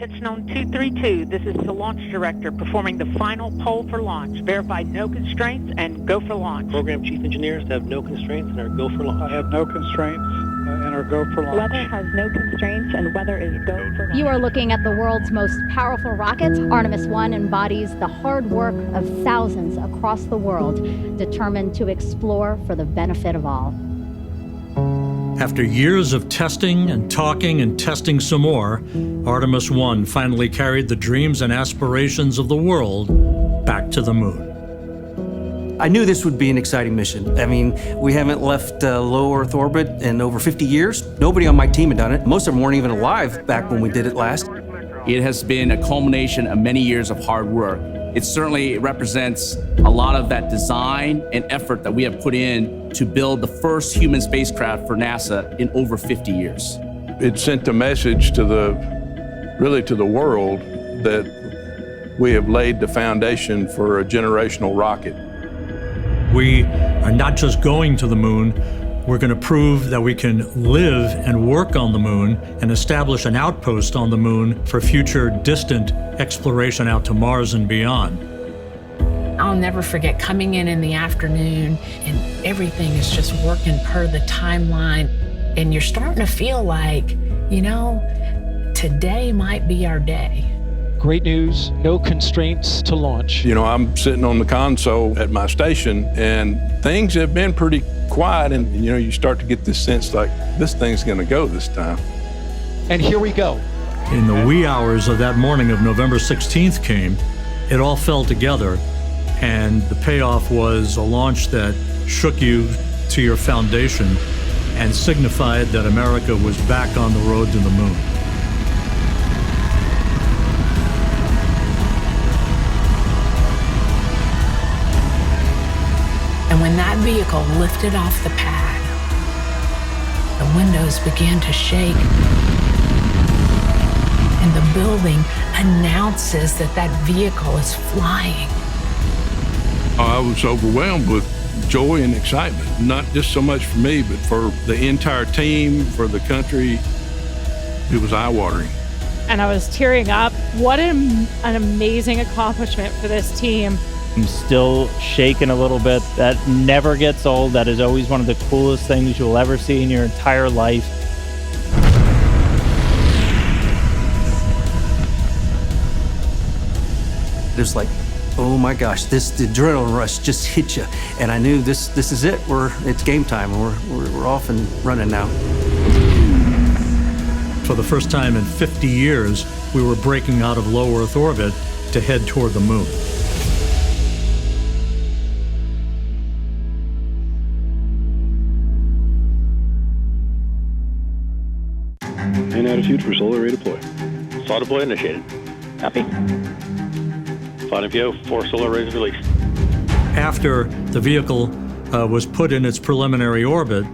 Attention on 232. This is the launch director performing the final poll for launch. Verify no constraints and go for launch. Program chief engineers have no constraints and are go for launch. I have no constraints and are go for launch. Weather has no constraints and weather is go for launch. You are looking at the world's most powerful rocket. Artemis I embodies the hard work of thousands across the world, determined to explore for the benefit of all. After years of testing and talking and testing some more, Artemis I finally carried the dreams and aspirations of the world back to the moon. I knew this would be an exciting mission. I mean, we haven't left low Earth orbit in over 50 years. Nobody on my team had done it. Most of them weren't even alive back when we did it last. It has been a culmination of many years of hard work. It certainly represents a lot of that design and effort that we have put in to build the first human spacecraft for NASA in over 50 years. It sent a message to the world that we have laid the foundation for a generational rocket. We are not just going to the moon, we're going to prove that we can live and work on the moon and establish an outpost on the moon for future distant exploration out to Mars and beyond. I'll never forget coming in the afternoon and everything is just working per the timeline. And you're starting to feel like, you know, today might be our day. Great news, no constraints to launch. You know, I'm sitting on the console at my station and things have been pretty quiet and, you know, you start to get this sense like this thing's gonna go this time. And here we go. In the wee hours of that morning of November 16th came, it all fell together, and the payoff was a launch that shook you to your foundation and signified that America was back on the road to the moon. And when that vehicle lifted off the pad, the windows began to shake. And the building announces that that vehicle is flying. I was overwhelmed with joy and excitement, not just so much for me, but for the entire team, for the country. It was eye-watering. And I was tearing up. What an amazing accomplishment for this team. I'm still shaking a little bit. That never gets old. That is always one of the coolest things you'll ever see in your entire life. There's like, oh my gosh, the adrenaline rush just hit you. And I knew this is it. It's game time. We're off and running now. For the first time in 50 years, we were breaking out of low Earth orbit to head toward the moon. And attitude for solar array deploy. Saw deploy initiated. Copy. Flight info for solar arrays released. After the vehicle was put in its preliminary orbit,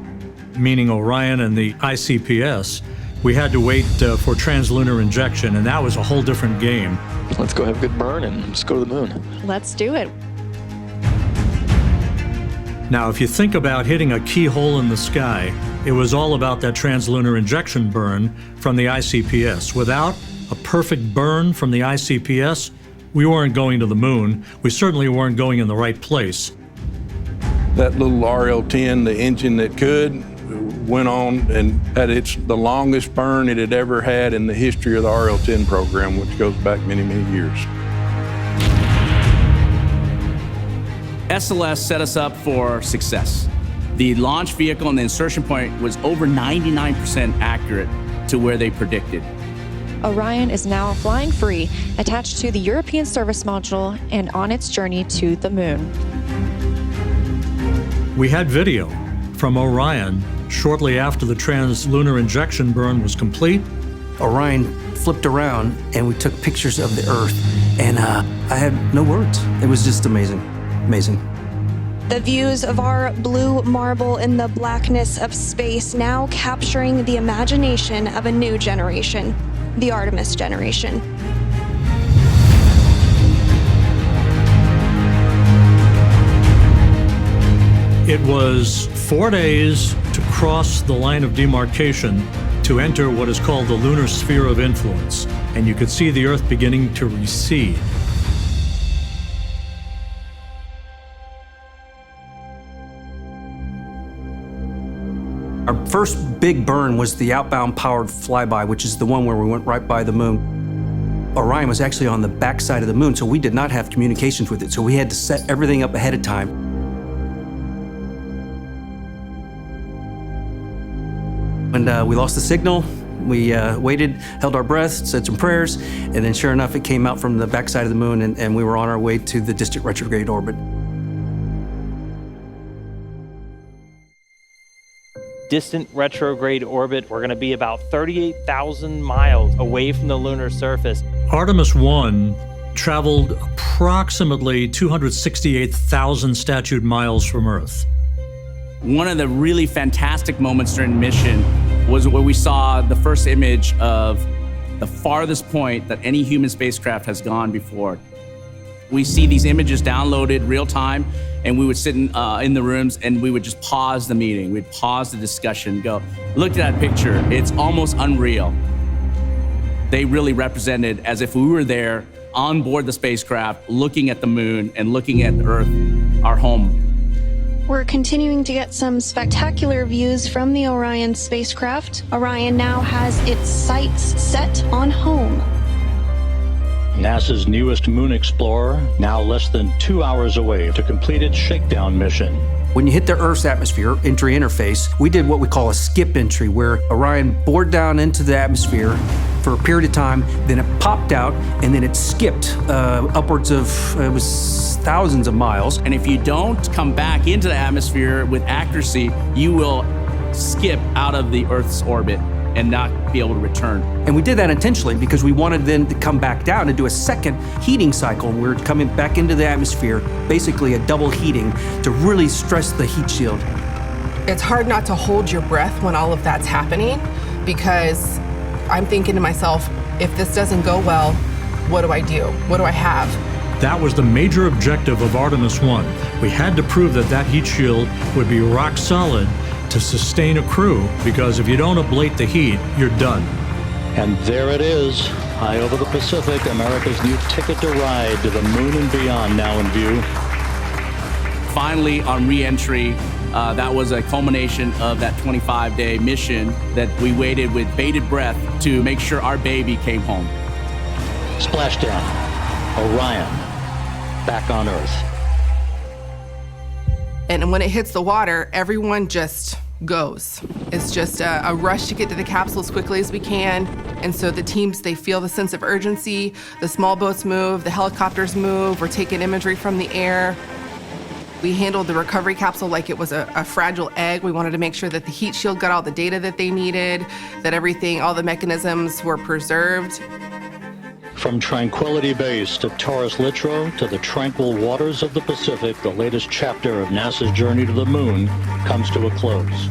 meaning Orion and the ICPS, we had to wait for translunar injection, and that was a whole different game. Let's go have a good burn and let's go to the moon. Let's do it. Now, if you think about hitting a keyhole in the sky, it was all about that translunar injection burn from the ICPS. Without a perfect burn from the ICPS, we weren't going to the moon. We certainly weren't going in the right place. That little RL-10, the engine that could, went on and had the longest burn it had ever had in the history of the RL-10 program, which goes back many, many years. SLS set us up for success. The launch vehicle and the insertion point was over 99% accurate to where they predicted. Orion is now flying free, attached to the European service module and on its journey to the moon. We had video from Orion shortly after the translunar injection burn was complete. Orion flipped around and we took pictures of the Earth, and I had no words. It was just amazing, amazing. The views of our blue marble in the blackness of space, now capturing the imagination of a new generation, the Artemis generation. It was 4 days to cross the line of demarcation to enter what is called the lunar sphere of influence, and you could see the Earth beginning to recede. Our first big burn was the outbound powered flyby, which is the one where we went right by the moon. Orion was actually on the backside of the moon, so we did not have communications with it, so we had to set everything up ahead of time. When we lost the signal, we waited, held our breath, said some prayers, and then sure enough, it came out from the backside of the moon, and we were on our way to the distant retrograde orbit. Distant retrograde orbit, we're going to be about 38,000 miles away from the lunar surface. Artemis I traveled approximately 268,000 statute miles from Earth. One of the really fantastic moments during the mission was where we saw the first image of the farthest point that any human spacecraft has gone before. We see these images downloaded real time, and we would sit in the rooms and we would just pause the meeting. We'd pause the discussion, go, look at that picture. It's almost unreal. They really represented as if we were there on board the spacecraft, looking at the moon and looking at the Earth, our home. We're continuing to get some spectacular views from the Orion spacecraft. Orion now has its sights set on home. NASA's newest moon explorer, now less than 2 hours away to complete its shakedown mission. When you hit the Earth's atmosphere, entry interface, we did what we call a skip entry, where Orion bored down into the atmosphere for a period of time, then it popped out, and then it skipped upwards of, it was thousands of miles. And if you don't come back into the atmosphere with accuracy, you will skip out of the Earth's orbit and not be able to return. And we did that intentionally because we wanted then to come back down and do a second heating cycle. We're coming back into the atmosphere, basically a double heating to really stress the heat shield. It's hard not to hold your breath when all of that's happening, because I'm thinking to myself, if this doesn't go well, what do I do? What do I have? That was the major objective of Artemis I. We had to prove that that heat shield would be rock solid to sustain a crew, because if you don't ablate the heat, you're done. And there it is, high over the Pacific, America's new ticket to ride to the moon and beyond now in view. Finally, on re-entry, that was a culmination of that 25-day mission that we waited with bated breath to make sure our baby came home. Splashdown, Orion, back on Earth. And when it hits the water, everyone just goes. It's just a rush to get to the capsule as quickly as we can. And so the teams, they feel the sense of urgency. The small boats move, the helicopters move, we're taking imagery from the air. We handled the recovery capsule like it was a fragile egg. We wanted to make sure that the heat shield got all the data that they needed, that everything, all the mechanisms were preserved. From Tranquility Base to Taurus Littrow to the tranquil waters of the Pacific, the latest chapter of NASA's journey to the moon comes to a close.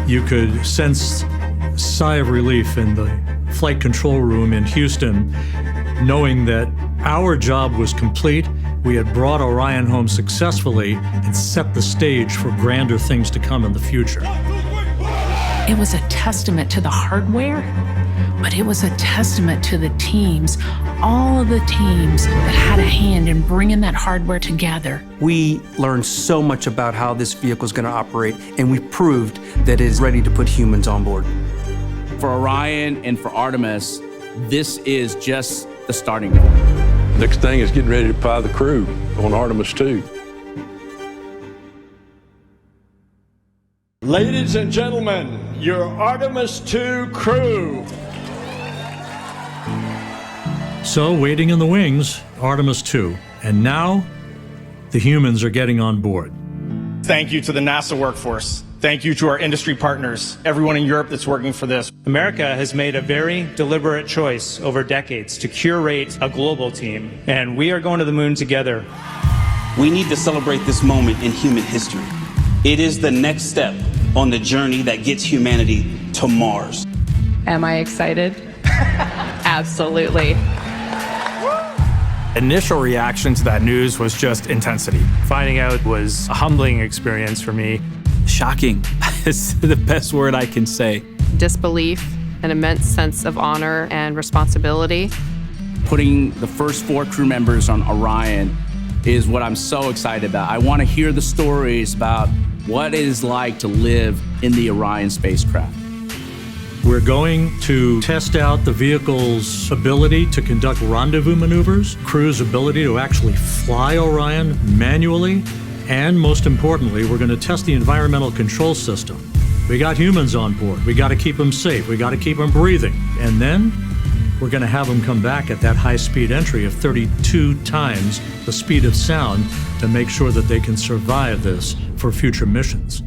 You could sense a sigh of relief in the flight control room in Houston, knowing that our job was complete. We had brought Orion home successfully and set the stage for grander things to come in the future. It was a testament to the hardware, but it was a testament to the teams, all of the teams that had a hand in bringing that hardware together. We learned so much about how this vehicle is going to operate, and we proved that it is ready to put humans on board. For Orion and for Artemis, this is just the starting point. Next thing is getting ready to fly the crew on Artemis II. Ladies and gentlemen, your Artemis II crew. So, waiting in the wings, Artemis II. And now, the humans are getting on board. Thank you to the NASA workforce. Thank you to our industry partners, everyone in Europe that's working for this. America has made a very deliberate choice over decades to curate a global team, and we are going to the moon together. We need to celebrate this moment in human history. It is the next step on the journey that gets humanity to Mars. Am I excited? Absolutely. Initial reaction to that news was just intensity. Finding out was a humbling experience for me. Shocking. is the best word I can say. Disbelief, an immense sense of honor and responsibility. Putting the first 4 crew members on Orion is what I'm so excited about. I want to hear the stories about what it is like to live in the Orion spacecraft. We're going to test out the vehicle's ability to conduct rendezvous maneuvers, crew's ability to actually fly Orion manually, and most importantly, we're going to test the environmental control system. We got humans on board. We got to keep them safe. We got to keep them breathing. And then we're going to have them come back at that high-speed entry of 32 times the speed of sound to make sure that they can survive this for future missions.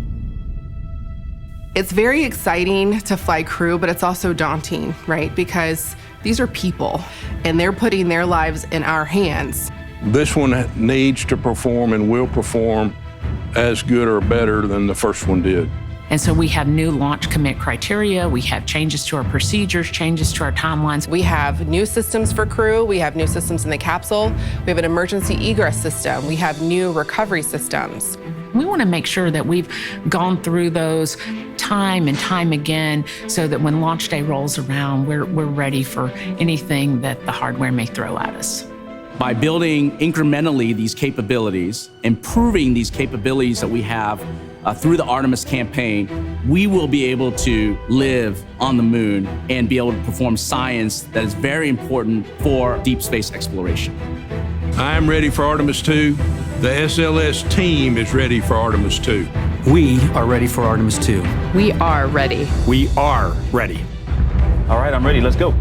It's very exciting to fly crew, but it's also daunting, right? Because these are people, and they're putting their lives in our hands. This one needs to perform and will perform as good or better than the first one did. And so we have new launch commit criteria, we have changes to our procedures, changes to our timelines. We have new systems for crew, we have new systems in the capsule, we have an emergency egress system, we have new recovery systems. We want to make sure that we've gone through those time and time again so that when launch day rolls around, we're ready for anything that the hardware may throw at us. By building incrementally these capabilities, improving these capabilities that we have through the Artemis campaign, we will be able to live on the moon and be able to perform science that is very important for deep space exploration. I am ready for Artemis II. The SLS team is ready for Artemis II. We are ready for Artemis II. We are ready. We are ready. All right, I'm ready. Let's go.